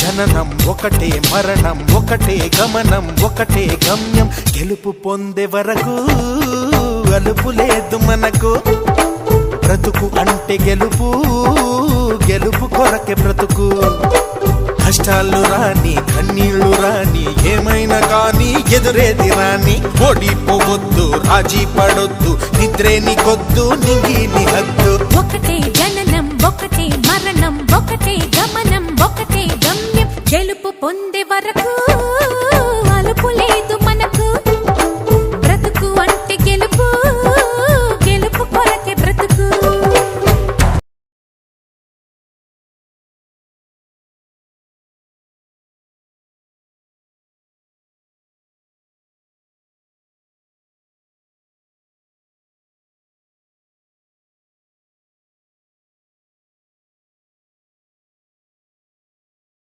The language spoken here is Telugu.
జననం ఒకటే మరణం ఒకటే గమనం ఒకటే గమ్యం గెలుపు పొందే వరకు అలుపు లేదు మనకు బ్రతుకు అంటే గెలుపు గెలుపు కొరకే బ్రతుకు కష్టాలు రాని కన్నీళ్లు రాని ఏమైనా కానీ ఎదురేది రాని ఓడిపోవద్దు రాజీ పడొద్దు నిద్రేని కొద్దు నింగిని హద్దు ఒకటే జననం ఒకటే మరణం ఒకటే గమనం ఒకటే గమ్యం గెలుపు పొందే వరకు